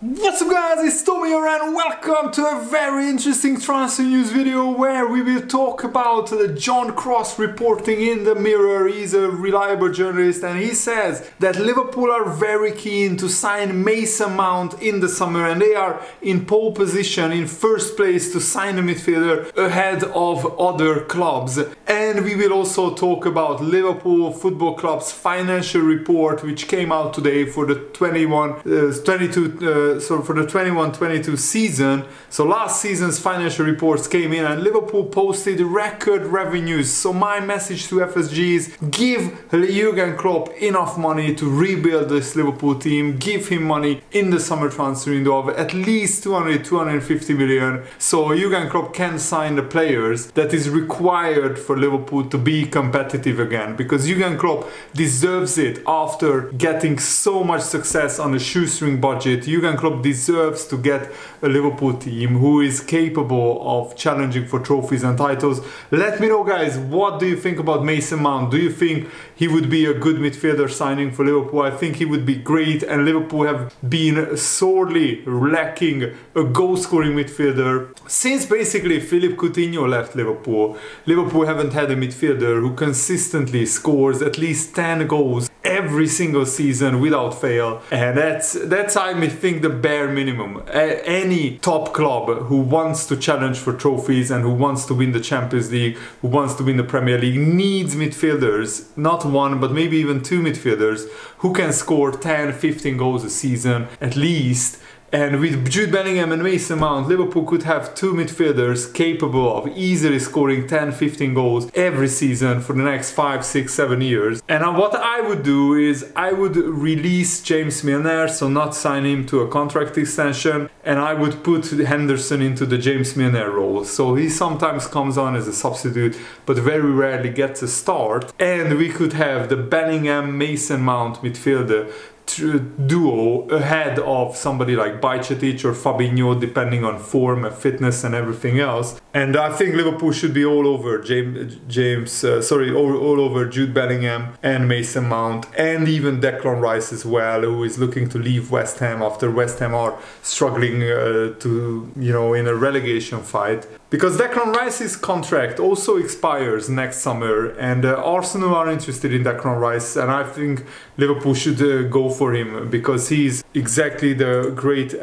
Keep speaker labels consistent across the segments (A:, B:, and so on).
A: What's up guys, it's Tommy here and welcome to a very interesting transfer news video where we will talk about John Cross reporting in the Mirror. He's a reliable journalist and he says that Liverpool are very keen to sign Mason Mount in the summer and they are in pole position in first place to sign a midfielder ahead of other clubs. And we will also talk about Liverpool Football Club's financial report which came out today for the 21-22 season. So last season's financial reports came in and Liverpool posted record revenues. So my message to FSG is give Jurgen Klopp enough money to rebuild this Liverpool team. Give him money in the summer transfer window of at least 200-250 million so Jurgen Klopp can sign the players that is required for Liverpool to be competitive again, because Jurgen Klopp deserves it after getting so much success on a shoestring budget. Jurgen Klopp deserves to get a Liverpool team who is capable of challenging for trophies and titles. Let me know guys, what do you think about Mason Mount? Do you think he would be a good midfielder signing for Liverpool? I think he would be great, and Liverpool have been sorely lacking a goal-scoring midfielder since basically Philippe Coutinho left Liverpool. Liverpool haven't had a midfielder who consistently scores at least 10 goals every single season without fail, and that's I think the bare minimum. Any top club who wants to challenge for trophies and who wants to win the Champions League, who wants to win the Premier League, needs midfielders, not one but maybe even two midfielders who can score 10-15 goals a season at least. And with Jude Bellingham and Mason Mount, Liverpool could have two midfielders capable of easily scoring 10-15 goals every season for the next 5, 6, 7 years. And what I would do is I would release James Milner, so not sign him to a contract extension, and I would put Henderson into the James Milner role. So he sometimes comes on as a substitute, but very rarely gets a start. And we could have the Bellingham-Mason Mount midfielder duo ahead of somebody like Bajcetic or Fabinho, depending on form and fitness and everything else. And I think Liverpool should be all over all over Jude Bellingham and Mason Mount, and even Declan Rice as well, who is looking to leave West Ham after West Ham are struggling in a relegation fight. Because Declan Rice's contract also expires next summer, and Arsenal are interested in Declan Rice, and I think Liverpool should go for him because he's exactly a great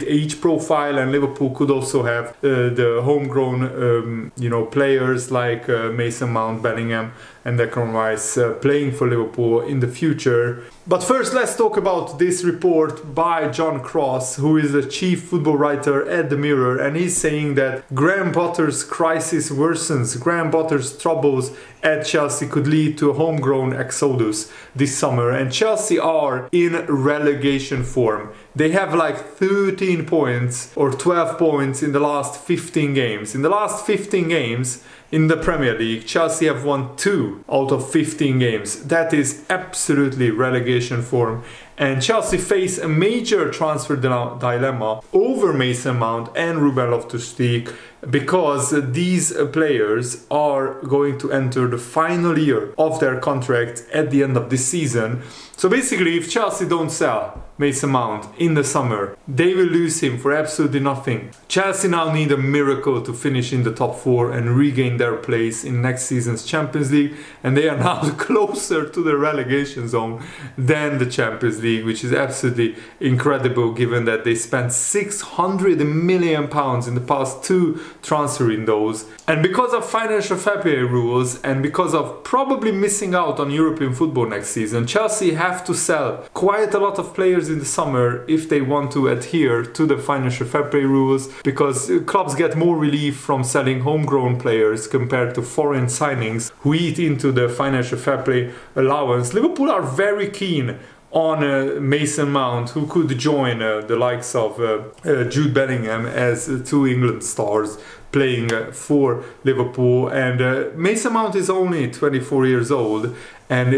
A: age profile, and Liverpool could also have the homegrown players like Mason Mount, Bellingham and Declan Rice playing for Liverpool in the future. But first let's talk about this report by John Cross, who is the chief football writer at the Mirror, and he's saying that Graham Potter's crisis worsens. Graham Potter's troubles at Chelsea could lead to a homegrown exodus this summer, and Chelsea are in relegation form. They have like 13 points or 12 points in the last 15 games. In the last 15 games in the Premier League, Chelsea have won 2 out of 15 games. That is absolutely relegation form. And Chelsea face a major transfer dilemma over Mason Mount and Ruben Loftus-Cheek, because these players are going to enter the final year of their contract at the end of this season. So basically, if Chelsea don't sell Mason Mount in the summer, they will lose him for absolutely nothing. Chelsea now need a miracle to finish in the top 4 and regain their place in next season's Champions League, and they are now closer to the relegation zone than the Champions League, which is absolutely incredible given that they spent £600 million in the past 2 transfer windows. And because of financial fair play rules and because of probably missing out on European football next season, Chelsea have to sell quite a lot of players in the summer if they want to adhere to the financial fair play rules, because clubs get more relief from selling homegrown players compared to foreign signings who eat into the financial fair play allowance. Liverpool are very keen on Mason Mount, who could join the likes of Jude Bellingham as 2 England stars playing for Liverpool. And Mason Mount is only 24 years old, and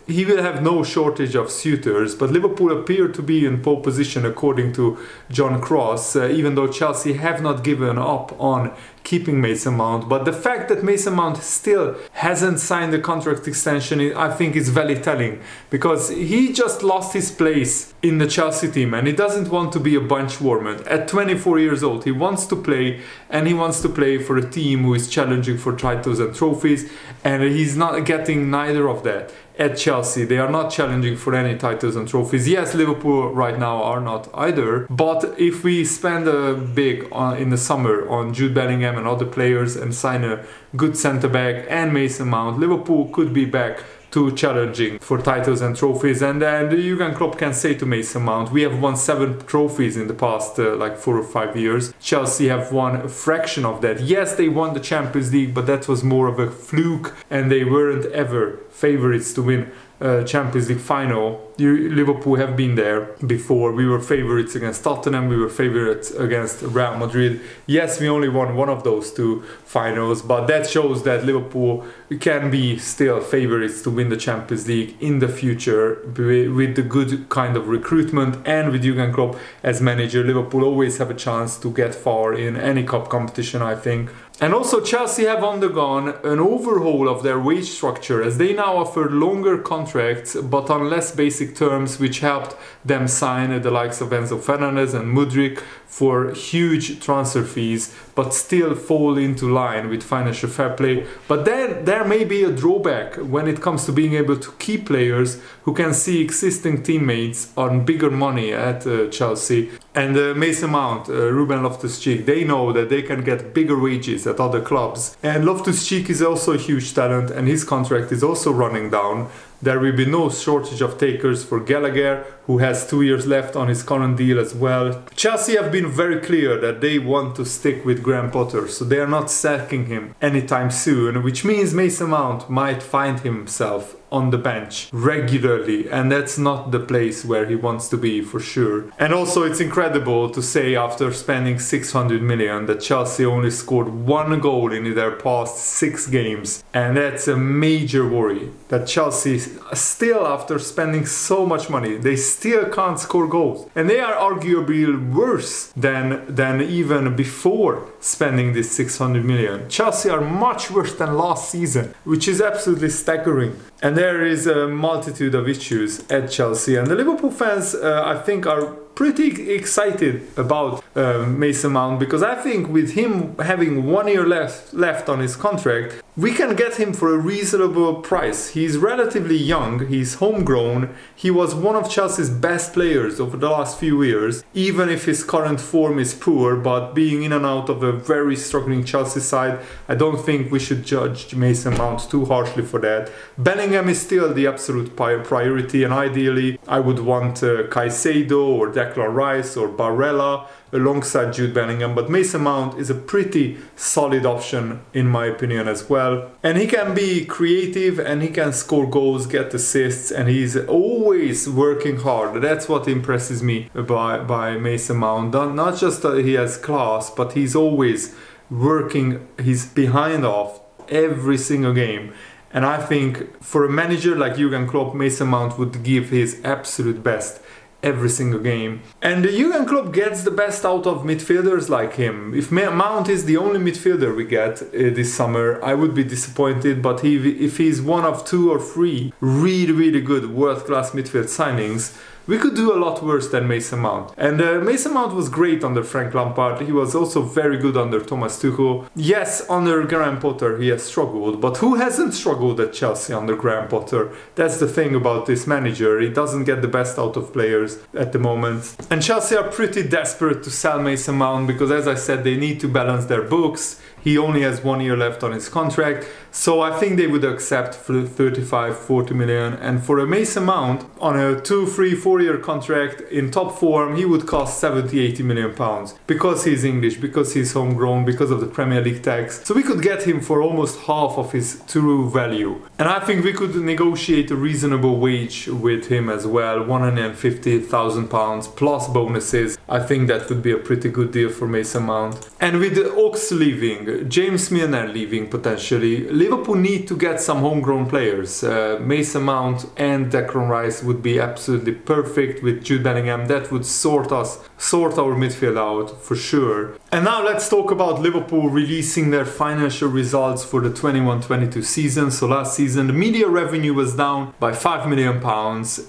A: he will have no shortage of suitors, but Liverpool appear to be in pole position according to John Cross, even though Chelsea have not given up on keeping Mason Mount. But the fact that Mason Mount still hasn't signed the contract extension, I think is very telling, because he just lost his place in the Chelsea team and he doesn't want to be a bench warmer. At 24 years old, he wants to play, and he wants to play for a team who is challenging for titles and trophies, and he's not getting neither of that. At Chelsea, they are not challenging for any titles and trophies. Yes, Liverpool right now are not either, but if we spend big in the summer on Jude Bellingham and other players and sign a good centre-back and Mason Mount, Liverpool could be back to challenging for titles and trophies. And then Jurgen Klopp can say to Mason Mount, we have won 7 trophies in the past like 4 or 5 years. Chelsea have won a fraction of that. Yes, they won the Champions League, but that was more of a fluke, and they weren't ever favourites to win Champions League final. Liverpool have been there before. We were favourites against Tottenham, we were favourites against Real Madrid. Yes, we only won one of those 2 finals, but that shows that Liverpool can be still favourites to win the Champions League in the future with the good kind of recruitment, and with Jurgen Klopp as manager. Liverpool always have a chance to get far in any cup competition, I think. And also Chelsea have undergone an overhaul of their wage structure, as they now offer longer contracts but on less basic terms, which helped them sign the likes of Enzo Fernandez and Mudryk for huge transfer fees, but still fall into line with financial fair play. But then there may be a drawback when it comes to being able to keep players who can see existing teammates on bigger money at Chelsea. And Mason Mount, Ruben Loftus-Cheek, they know that they can get bigger wages at other clubs. And Loftus-Cheek is also a huge talent, and his contract is also running down. There will be no shortage of takers for Gallagher, who has 2 years left on his current deal as well. Chelsea have been very clear that they want to stick with Graham Potter, so they are not sacking him anytime soon, which means Mason Mount might find himself on the bench regularly, and that's not the place where he wants to be for sure. And also it's incredible to say, after spending 600 million, that Chelsea only scored 1 goal in their past 6 games, and that's a major worry, that Chelsea still, after spending so much money, they still can't score goals, and they are arguably worse than even before spending this 600 million. Chelsea are much worse than last season, which is absolutely staggering. And there is a multitude of issues at Chelsea, and the Liverpool fans I think are pretty excited about Mason Mount, because I think with him having 1 year left on his contract, we can get him for a reasonable price. He's relatively young, he's homegrown, he was one of Chelsea's best players over the last few years, even if his current form is poor. But being in and out of a very struggling Chelsea side, I don't think we should judge Mason Mount too harshly for that. Bellingham is still the absolute priority, and ideally I would want Caicedo or Declan Rice or Barella alongside Jude Bellingham, but Mason Mount is a pretty solid option in my opinion as well. And he can be creative, and he can score goals, get assists, and he's always working hard. That's what impresses me by Mason Mount. Not just that he has class, but he's always working his behind off every single game. And I think for a manager like Jurgen Klopp, Mason Mount would give his absolute best every single game. And Jurgen Klopp gets the best out of midfielders like him. If Mount is the only midfielder we get this summer, I would be disappointed, but if he's one of 2 or 3 really good world-class midfield signings, we could do a lot worse than Mason Mount. And Mason Mount was great under Frank Lampard. He was also very good under Thomas Tuchel. Yes, under Graham Potter he has struggled, but who hasn't struggled at Chelsea under Graham Potter? That's the thing about this manager. He doesn't get the best out of players at the moment. And Chelsea are pretty desperate to sell Mason Mount, because as I said, they need to balance their books. He only has 1 year left on his contract, so I think they would accept for 35-40 million. And for a Mason Mount on a 2, 3, 4 year contract in top form, he would cost 70-80 million pounds, because he's English, because he's homegrown, because of the Premier League tax. So we could get him for almost half of his true value. And I think we could negotiate a reasonable wage with him as well, 150,000 pounds plus bonuses. I think that would be a pretty good deal for Mason Mount. And with the Ox leaving, leaving, James Milner leaving potentially. Liverpool need to get some homegrown players. Mason Mount and Declan Rice would be absolutely perfect with Jude Bellingham. That would sort our midfield out for sure. And now let's talk about Liverpool releasing their financial results for the 21-22 season. So last season the media revenue was down by £5 million.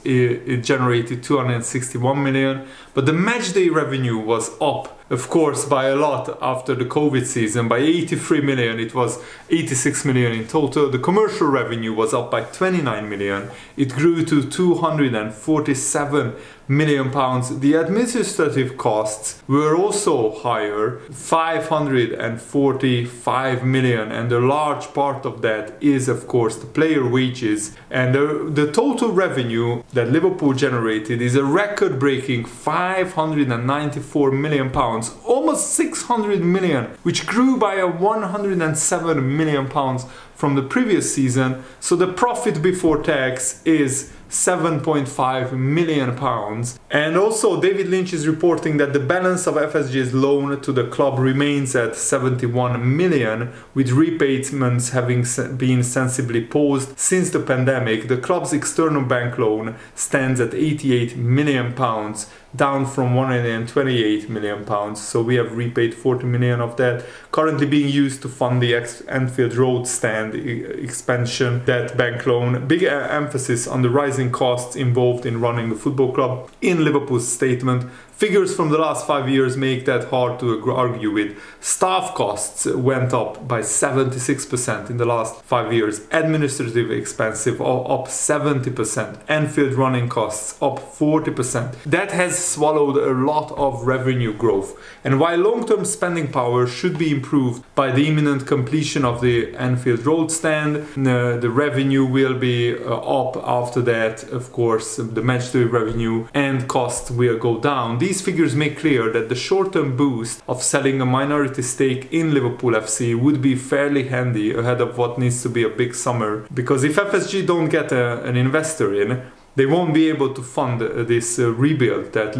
A: It generated 261 million, but the matchday revenue was up, of course, by a lot after the COVID season, by 83 million. It was 86 million in total. The commercial revenue was up by 29 million. It grew to 247 million pounds. The administrative costs were also higher, 545 million, and a large part of that is of course the player wages. And the total revenue that Liverpool generated is a record-breaking 594 million pounds, almost 600 million, which grew by a 107 million pounds from the previous season. So the profit before tax is 7.5 million pounds. And also David Lynch is reporting that the balance of FSG's loan to the club remains at 71 million, with repayments having been sensibly paused since the pandemic. The club's external bank loan stands at 88 million pounds, down from 128 million pounds. So we have repaid 40 million of that, currently being used to fund the Anfield Road stand expansion. That bank loan, big emphasis on the rising costs involved in running a football club. In Liverpool's statement, figures from the last 5 years make that hard to argue with. Staff costs went up by 76% in the last 5 years. Administrative expenses up 70%. Anfield running costs up 40%. That has swallowed a lot of revenue growth. And while long-term spending power should be improved by the imminent completion of the Anfield Road stand, the revenue will be up after that. Of course, the matchday revenue and costs will go down. These figures make clear that the short-term boost of selling a minority stake in Liverpool FC would be fairly handy ahead of what needs to be a big summer. Because if FSG don't get an investor in, they won't be able to fund this rebuild that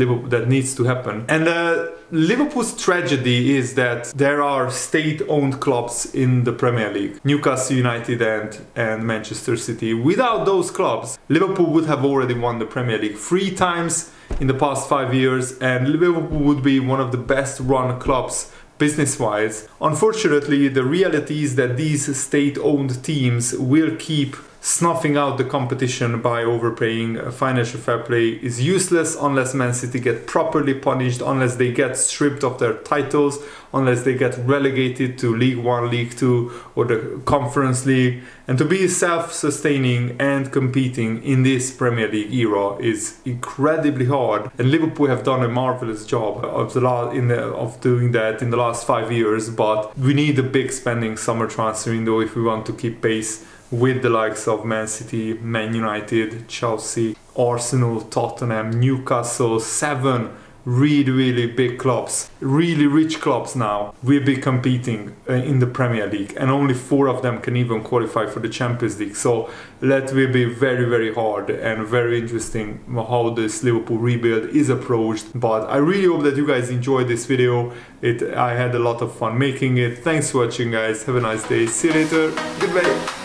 A: needs to happen. And Liverpool's tragedy is that there are state-owned clubs in the Premier League, Newcastle United and Manchester City. Without those clubs, Liverpool would have already won the Premier League 3 times in the past 5 years, and Liverpool would be one of the best run clubs business-wise. Unfortunately, the reality is that these state-owned teams will keep snuffing out the competition by overpaying. Financial fair play is useless unless Man City get properly punished, unless they get stripped of their titles, unless they get relegated to League 1, League 2 or the Conference League. And to be self-sustaining and competing in this Premier League era is incredibly hard. And Liverpool have done a marvelous job of doing that in the last 5 years, but we need a big spending summer transfer window if we want to keep pace with the likes of Man City, Man United, Chelsea, Arsenal, Tottenham, Newcastle. 7 really big clubs, really rich clubs now will be competing in the Premier League, and only 4 of them can even qualify for the Champions League. So that will be very hard and very interesting how this Liverpool rebuild is approached. But I really hope that you guys enjoyed this video. I had a lot of fun making it. Thanks for watching, guys. Have a nice day. See you later. Goodbye.